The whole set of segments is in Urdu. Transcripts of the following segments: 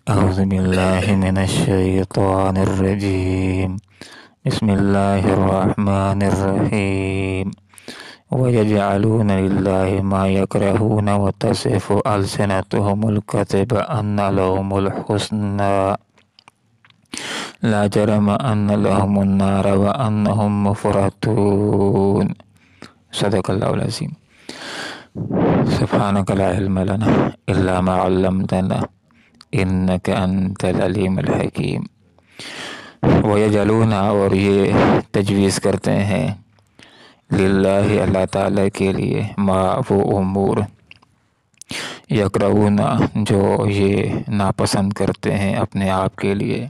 أعوذ بالله من الشيطان الرجيم. بسم الله الرحمن الرحيم. ويجعلون لله ما يكرهون وتصف ألسنتهم الكذب أن لهم الحسنى لا جرم أن لهم النار وأنهم مفرطون. صدق الله العظيم. سبحانك لا علم لنا إلا ما علمتنا إنك أنت العليم الحكيم. وَيَجْعَلُونَ اور یہ تجویز کرتے ہیں للہ اللہ تعالیٰ کے لیے ما وہ امور یکرہون جو یہ ناپسند کرتے ہیں اپنے آپ کے لیے،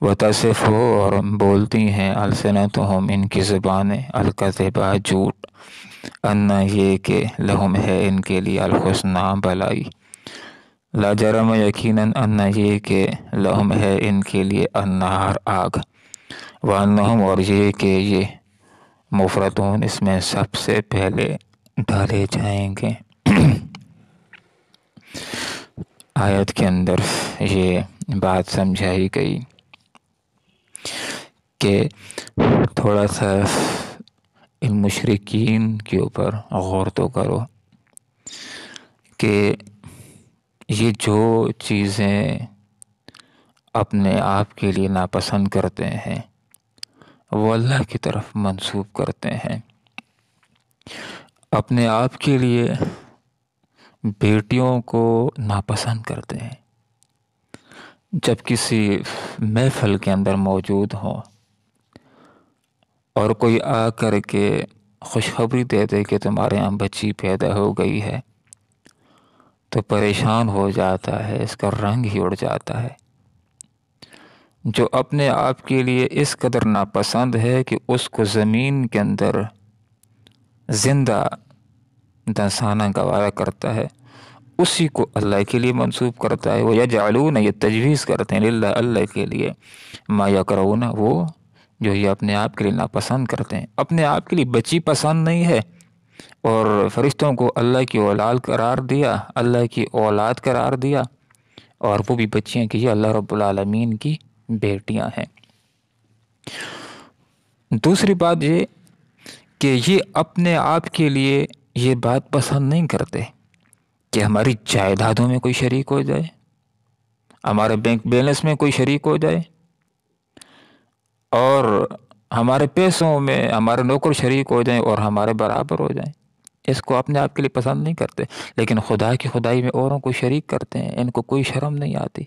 وتصف اور بولتی ہیں السنتہم ان کی زبانیں الکذبہ جھوٹ، ان یہ کہ لہم ہے ان کے لیے الحسنی بھلائی، لا جرم یقیناً ان یہ کہ لہم ہے ان کے لیے النار آگ، وانہم اور یہ کہ یہ مفرطون اس میں سب سے پہلے ڈالے جائیں گے۔ آیت کے اندر یہ بات سمجھائی گئی کہ تھوڑا سا ان مشرکین کے اوپر غور تو کرو کہ یہ جو چیزیں اپنے آپ کے لیے ناپسند کرتے ہیں وہ اللہ کی طرف منسوب کرتے ہیں۔ اپنے آپ کے لیے بیٹیوں کو ناپسند کرتے ہیں، جب کسی محفل کے اندر موجود ہوں اور کوئی آ کر کے خوشخبری دے دے کہ تمہارے یہاں بچی پیدا ہو گئی ہے تو پریشان ہو جاتا ہے، اس کا رنگ ہی اڑ جاتا ہے۔ جو اپنے آپ کے لیے اس قدر ناپسند ہے کہ اس کو زمین کے اندر زندہ دفنانا گوارا کرتا ہے، اسی کو اللہ کے لیے منسوب کرتا ہے۔ وہ یجعلون یہ تجویز کرتے ہیں للہ اللہ کے لیے ما یکرہون وہ جو یہ اپنے آپ کے لیے ناپسند کرتے ہیں۔ اپنے آپ کے لیے بچی پسند نہیں ہے اور فرشتوں کو اللہ کی اولاد قرار دیا، اللہ کی اولاد قرار دیا، اور وہ بھی بچیاں کہ یہ اللہ رب العالمین کی بیٹیاں ہیں۔ دوسری بات یہ کہ یہ اپنے آپ کے لیے یہ بات پسند نہیں کرتے کہ ہماری جائیدادوں میں کوئی شریک ہو جائے، ہمارے بینک بیلنس میں کوئی شریک ہو جائے، اور ہمارے پیسوں میں ہمارے نوکر شریک ہو جائیں اور ہمارے برابر ہو جائیں۔ اس کو اپنے آپ کے لیے پسند نہیں کرتے، لیکن خدا کی خدائی میں اوروں کو شریک کرتے ہیں، ان کو کوئی شرم نہیں آتی۔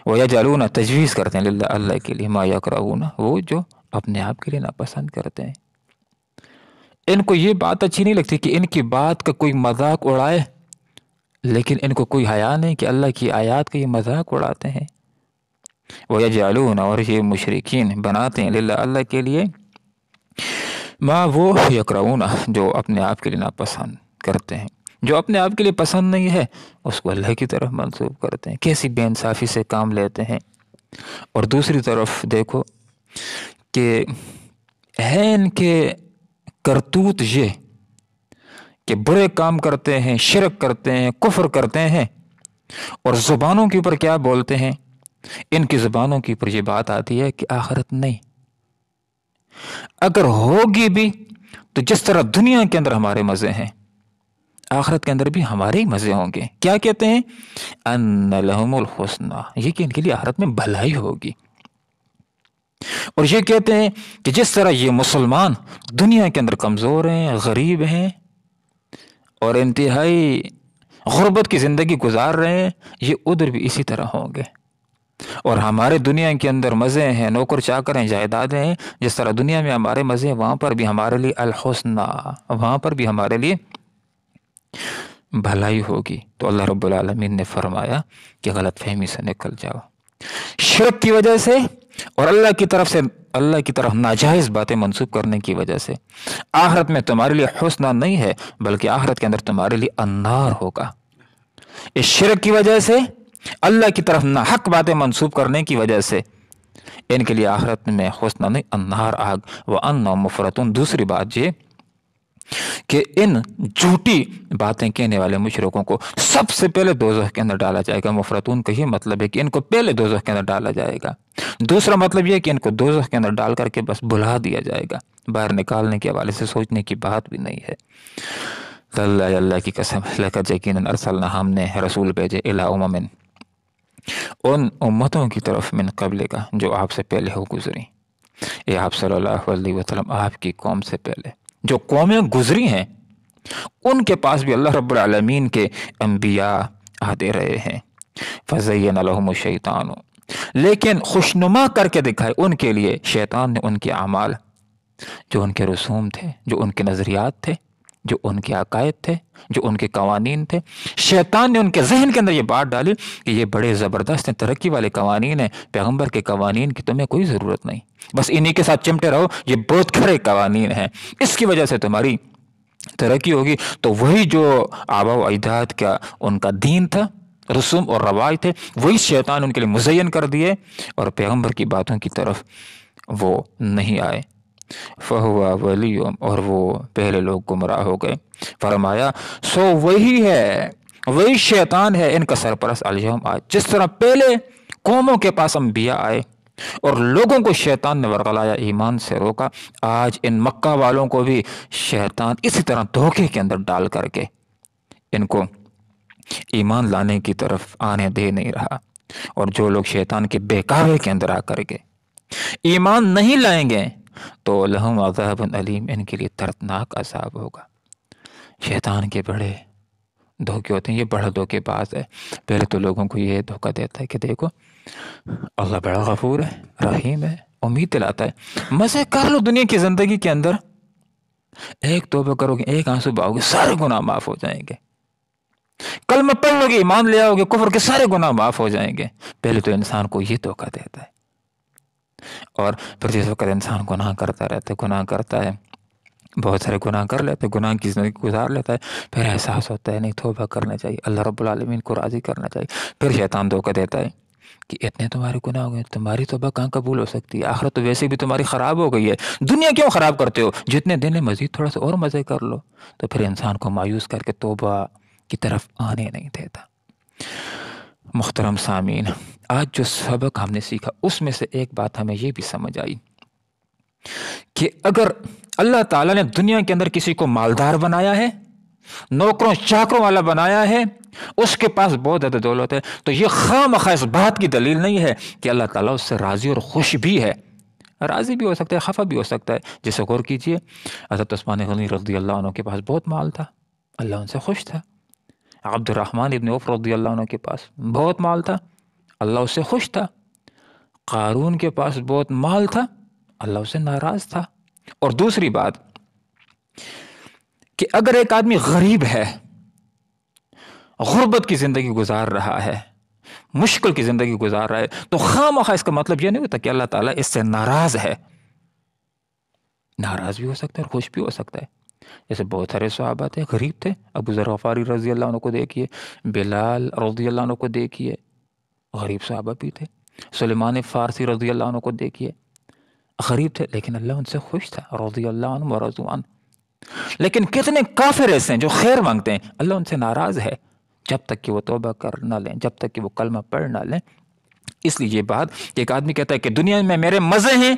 وَيَجْعَلُونَ تجویز کرتے ہیں للہ اللہ کے لیے ما یکرہون وہ جو اپنے آپ کے لیے ناپسند کرتے ہیں۔ ان کو یہ بات اچھی نہیں لگتی کہ ان کی بات کا کوئی مذاق اڑائے، لیکن ان کو کوئی حیا نہیں کہ اللہ کی آیات کا یہ مذاق اڑاتے ہیں۔ وَيَجْعَلُونَ اور یہ مشرکین بناتے ہیں للہ اللہ کے لیے ما وہ یکرہون جو اپنے آپ کے لیے ناپسند کرتے ہیں۔ جو اپنے آپ کے لیے پسند نہیں ہے اس کو اللہ کی طرف منسوب کرتے ہیں۔ کیسی بے انصافی سے کام لیتے ہیں۔ اور دوسری طرف دیکھو کہ ہے ان کے کرتوت یہ کہ برے کام کرتے ہیں، شرک کرتے ہیں، کفر کرتے ہیں، اور زبانوں کے اوپر کیا بولتے ہیں؟ ان کی زبانوں کے اوپر یہ بات آتی ہے کہ آخرت نہیں، اگر ہوگی بھی تو جس طرح دنیا کے اندر ہمارے مزے ہیں آخرت کے اندر بھی ہمارے ہی مزے ہوں گے۔ کیا کہتے ہیں؟ ان لہم الحسنی یہ کہ ان کے لیے آخرت میں بھلائی ہوگی۔ اور یہ کہتے ہیں کہ جس طرح یہ مسلمان دنیا کے اندر کمزور ہیں، غریب ہیں اور انتہائی غربت کی زندگی گزار رہے ہیں، یہ ادھر بھی اسی طرح ہوں گے۔ اور ہمارے دنیا کے اندر مزے ہیں، نوکر چاکر ہیں، جائیدادیں ہیں، جس طرح دنیا میں ہمارے مزے ہیں وہاں پر بھی ہمارے لیے الحسنی وہاں پر بھی ہمارے لیے بھلائی ہوگی۔ تو اللہ رب العالمین نے فرمایا کہ غلط فہمی سے نکل جاؤ۔ شرک کی وجہ سے اور اللہ کی طرف ناجائز باتیں منسوب کرنے کی وجہ سے آخرت میں تمہارے لیے حسنہ نہیں ہے، بلکہ آخرت کے اندر تمہارے لیے النار ہوگا۔ اس شرک کی وجہ سے، اللہ کی طرف ناحق باتیں منسوب کرنے کی وجہ سے ان کے لیے آخرت میں حسنہ نہیں، النار آگ، وَأَنَّهُمْ مُفْرَطُونَ۔ دوسری بات یہ کہ ان جھوٹی باتیں کہنے والے مشرکوں کو سب سے پہلے دوزخ کے اندر ڈالا جائے گا۔ مفرطون کا یہ مطلب ہے کہ ان کو پہلے دوزخ کے اندر ڈالا جائے گا۔ دوسرا مطلب یہ کہ ان کو دوزخ کے اندر ڈال کر کے بس بلا دیا جائے گا، باہر نکالنے کے حوالے سے سوچنے کی بات بھی نہیں ہے۔ اللہ کی قسم، لقد یقیناً ارسلنا، ہم نے رسول بھیجے، الی امم، ان امتوں کی طرف، من قبل کا، جو آپ سے پہلے ہو گزری۔ اے آپ صلی اللہ علیہ وسلم، آپ کی قوم سے پہلے جو قومیں گزری ہیں ان کے پاس بھی اللہ رب العالمین کے انبیاء آتے رہے ہیں۔ فزین لہم الشیطان، لیکن خوشنما کر کے دکھائے ان کے لیے شیطان نے ان کے اعمال، جو ان کے رسوم تھے، جو ان کے نظریات تھے، جو ان کے عقائد تھے، جو ان کے قوانین تھے، شیطان نے ان کے ذہن کے اندر یہ بات ڈالی کہ یہ بڑے زبردست ہیں، ترقی والے قوانین ہیں، پیغمبر کے قوانین کی تمہیں کوئی ضرورت نہیں، بس انہی کے ساتھ چمٹے رہو، یہ بہت کھڑے قوانین ہیں، اس کی وجہ سے تمہاری ترقی ہوگی۔ تو وہی جو آباء و اجداد کا ان کا دین تھا، رسوم اور رواج تھے، وہی شیطان ان کے لیے مزین کر دیے اور پیغمبر کی باتوں کی طرف وہ نہیں آئے۔ فہوا ولیہم، اور وہ پہلے لوگ گمراہ ہو گئے۔ فرمایا سو وہی ہے، وہی شیطان ہے ان کا سرپرست الیوم، آج جس طرح پہلے قوموں کے پاس انبیاء آئے اور لوگوں کو شیطان نے ورغلایا، ایمان سے روکا، آج ان مکہ والوں کو بھی شیطان اسی طرح دھوکے کے اندر ڈال کر کے ان کو ایمان لانے کی طرف آنے دے نہیں رہا۔ اور جو لوگ شیطان کے بہکاوے کے اندر آ کر کے ایمان نہیں لائیں گے تو لہم عذاب علیم، ان کے لیے دردناک عذاب ہوگا۔ شیطان کے بڑے دھوکے ہوتے ہیں، یہ بڑا دھوکے باز ہے۔ پہلے تو لوگوں کو یہ دھوکہ دیتا ہے کہ دیکھو اللہ بڑا غفور ہے، رحیم ہے، امید دلاتا ہے، مزے کر لو دنیا کی زندگی کے اندر، ایک توبہ کرو گے، ایک آنسو بہاؤ گے، سارے گناہ معاف ہو جائیں گے، کلمہ پڑھ لو گے، ایمان لے آؤ گے، کفر کے سارے گناہ معاف ہو جائیں گے۔ پہلے تو انسان کو یہ دھوکہ دیتا ہے، اور پھر جس وقت انسان گناہ کرتا رہتا ہے، گناہ کرتا ہے، بہت سارے گناہ کر لیتے ہیں، گناہ کی زندگی گزار لیتا ہے، پھر احساس ہوتا ہے نہیں توبہ کرنا چاہیے، اللہ رب العالمین کو راضی کرنا چاہیے، پھر شیطان دھوکہ دیتا ہے کہ اتنے تمہارے گناہ ہو گئے، تمہاری توبہ کہاں قبول ہو سکتی ہے، آخرت تو ویسے بھی تمہاری خراب ہو گئی ہے، دنیا کیوں خراب کرتے ہو، جتنے دن ہے مزید تھوڑا سا اور مزے کر لو۔ تو پھر انسان کو مایوس کر کے توبہ کی طرف آنے نہیں دیتا۔ محترم سامعین، آج جو سبق ہم نے سیکھا اس میں سے ایک بات ہمیں یہ بھی سمجھ آئی کہ اگر اللہ تعالیٰ نے دنیا کے اندر کسی کو مالدار بنایا ہے، نوکروں چاکروں والا بنایا ہے، اس کے پاس بہت زیادہ دولت ہے، تو یہ خواہ مخواہ اس بات کی دلیل نہیں ہے کہ اللہ تعالیٰ اس سے راضی اور خوش بھی ہے۔ راضی بھی ہو سکتا ہے، خفا بھی ہو سکتا ہے۔ جیسے غور کیجئے، حضرت عثمان غنی رضی اللہ عنہ کے پاس بہت مال تھا، اللہ ان سے خوش تھا۔ عبد الرحمن ابن عوف رضی اللہ عنہ کے پاس بہت مال تھا، اللہ اس سے خوش تھا۔ قارون کے پاس بہت مال تھا، اللہ اس سے ناراض تھا۔ اور دوسری بات کہ اگر ایک آدمی غریب ہے، غربت کی زندگی گزار رہا ہے، مشکل کی زندگی گزار رہا ہے، تو خواہ مخواہ اس کا مطلب یہ نہیں ہوتا کہ اللہ تعالیٰ اس سے ناراض ہے۔ ناراض بھی ہو سکتا ہے اور خوش بھی ہو سکتا ہے۔ جیسے بہت سارے صحابہ تھے، غریب تھے، ابو ذر غفاری رضی اللہ عنہ کو دیکھیے، بلال رضی اللہ عنہ کو دیکھیے، غریب صحابہ بھی تھے، سلیمان فارسی رضی اللہ عنہ کو دیکھیے، غریب تھے لیکن اللہ ان سے خوش تھا، رضی اللہ عنہ ورضوا عنہ۔ لیکن کتنے کافر ایسے ہیں جو خیر مانگتے ہیں، اللہ ان سے ناراض ہے جب تک کہ وہ توبہ کر نہ لیں، جب تک کہ وہ کلمہ پڑھ نہ لیں۔ اس لیے یہ بات کہ ایک آدمی کہتا ہے کہ دنیا میں میرے مزے ہیں،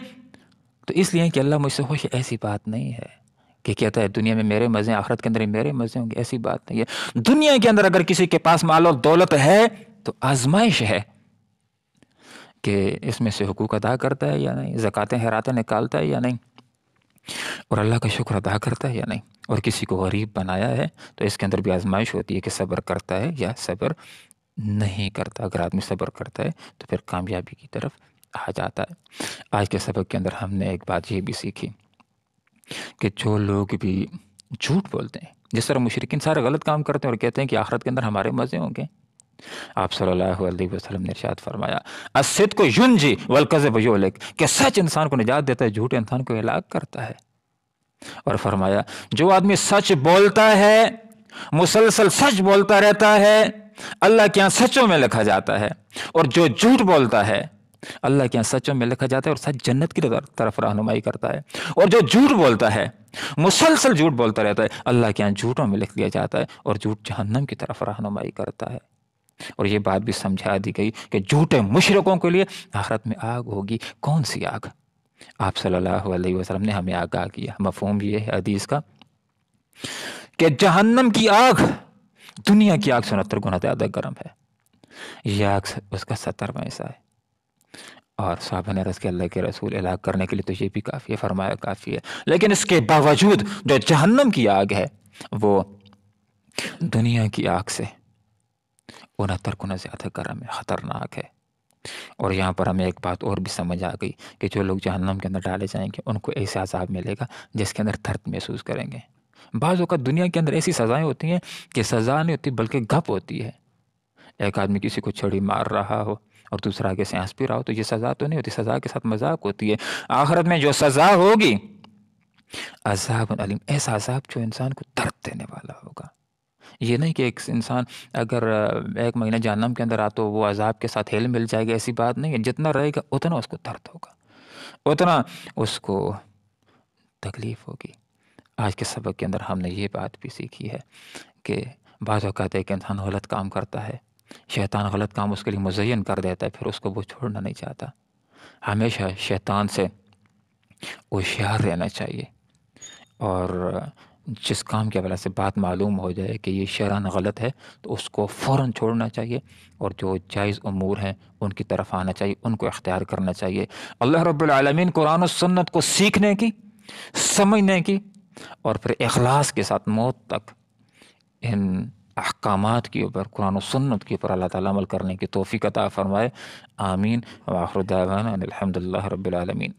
تو اس لیے کہ اللہ مجھ سے خوش ہے، ایسی بات نہیں ہے۔ کہ کہتا ہے دنیا میں میرے مزے ہیں، آخرت کے اندر میرے مزے ہوں گے، ایسی بات نہیں ہے۔ دنیا کے اندر اگر کسی کے پاس مال اور دولت ہے تو آزمائش ہے کہ اس میں سے حقوق ادا کرتا ہے یا نہیں، زکاتیں خیراتیں نکالتا ہے یا نہیں، اور اللہ کا شکر ادا کرتا ہے یا نہیں۔ اور کسی کو غریب بنایا ہے تو اس کے اندر بھی آزمائش ہوتی ہے کہ صبر کرتا ہے یا صبر نہیں کرتا۔ اگر آدمی صبر کرتا ہے تو پھر کامیابی کی طرف آ جاتا ہے۔ آج کے سبق کے اندر ہم نے ایک بات یہ بھی سیکھی کہ جو لوگ بھی جھوٹ بولتے ہیں، جس طرح مشرکین سارے غلط کام کرتے ہیں اور کہتے ہیں کہ آخرت کے اندر ہمارے مزے ہوں گے، آپ صلی اللہ علیہ وسلم نے ارشاد فرمایا الصدق ینجی والکذب یہلک، کہ سچ انسان کو نجات دیتا ہے، جھوٹ انسان کو ہلاک کرتا ہے۔ اور فرمایا جو آدمی سچ بولتا ہے، مسلسل سچ بولتا رہتا ہے، اللہ کے یہاں سچوں میں لکھا جاتا ہے، اور جو جھوٹ بولتا ہے اللہ کے یہاں سچوں میں لکھا جاتا ہے، اور سچ جنت کی طرف رہنمائی کرتا ہے، اور جو جھوٹ بولتا ہے، مسلسل جھوٹ بولتا رہتا ہے، اللہ کے یہاں جھوٹوں میں لکھ دیا جاتا ہے، اور جھوٹ جہنم کی طرف رہنمائی کرتا ہے۔ اور یہ بات بھی سمجھا دی گئی کہ جھوٹے مشرکوں کے لیے آخرت میں آگ ہوگی۔ کون سی آگ؟ آپ صلی اللہ علیہ وسلم نے ہمیں آگاہ کیا۔ مفہوم یہ ہے حدیث کا کہ جہنم کی آگ دنیا کی آگ سے 69 گنا زیادہ گرم ہے، یہ آگ اس کا 70واں حصہ ہے۔ اور صحابہ نے عرض کیا اللہ کے رسول، ہلاک کرنے کے لیے تو یہ بھی کافی ہے، فرمایا کافی ہے، لیکن اس کے باوجود جو جہنم کی آگ ہے وہ دنیا کی آگ سے 69 گنا زیادہ گرم ہے، خطرناک ہے۔ اور یہاں پر ہمیں ایک بات اور بھی سمجھ آ گئی کہ جو لوگ جہنم کے اندر ڈالے جائیں گے ان کو ایسا عذاب ملے گا جس کے اندر درد محسوس کریں گے۔ بعض اوقات دنیا کے اندر ایسی سزائیں ہوتی ہیں کہ سزا نہیں ہوتی بلکہ گپ ہوتی ہے۔ ایک آدمی کسی کو چھڑی مار رہا ہو اور دوسرا آگے سے ہنس بھی رہا ہو تو یہ سزا تو نہیں ہوتی، سزا کے ساتھ مذاق ہوتی ہے۔ آخرت میں جو سزا ہوگی عذاب علیم، ایسا عذاب جو انسان کو درد دینے والا ہوگا۔ یہ نہیں کہ ایک انسان اگر 1 مہینہ جہنم کے اندر آ تو وہ عذاب کے ساتھ ہیل مل جائے گا، ایسی بات نہیں ہے۔ جتنا رہے گا اتنا اس کو درد ہوگا، اتنا اس کو تکلیف ہوگی۔ آج کے سبق کے اندر ہم نے یہ بات بھی سیکھی ہے کہ بعض اوقات ایک انسان غلط کام کرتا ہے، شیطان غلط کام اس کے لیے مزین کر دیتا ہے، پھر اس کو وہ چھوڑنا نہیں چاہتا۔ ہمیشہ شیطان سے ہوشیار رہنا چاہیے، اور جس کام کی وجہ سے بات معلوم ہو جائے کہ یہ شرعاً غلط ہے تو اس کو فوراً چھوڑنا چاہیے، اور جو جائز امور ہیں ان کی طرف آنا چاہیے، ان کو اختیار کرنا چاہیے۔ اللہ رب العالمین قرآن و سنت کو سیکھنے کی، سمجھنے کی، اور پھر اخلاص کے ساتھ موت تک ان احکامات کے اوپر، قرآن و سنت کے اوپر اللہ تعالیٰ عمل کرنے کی توفیق عطا فرمائے۔ آمین۔ وآخر دعوانا ان الحمد للہ رب العالمین۔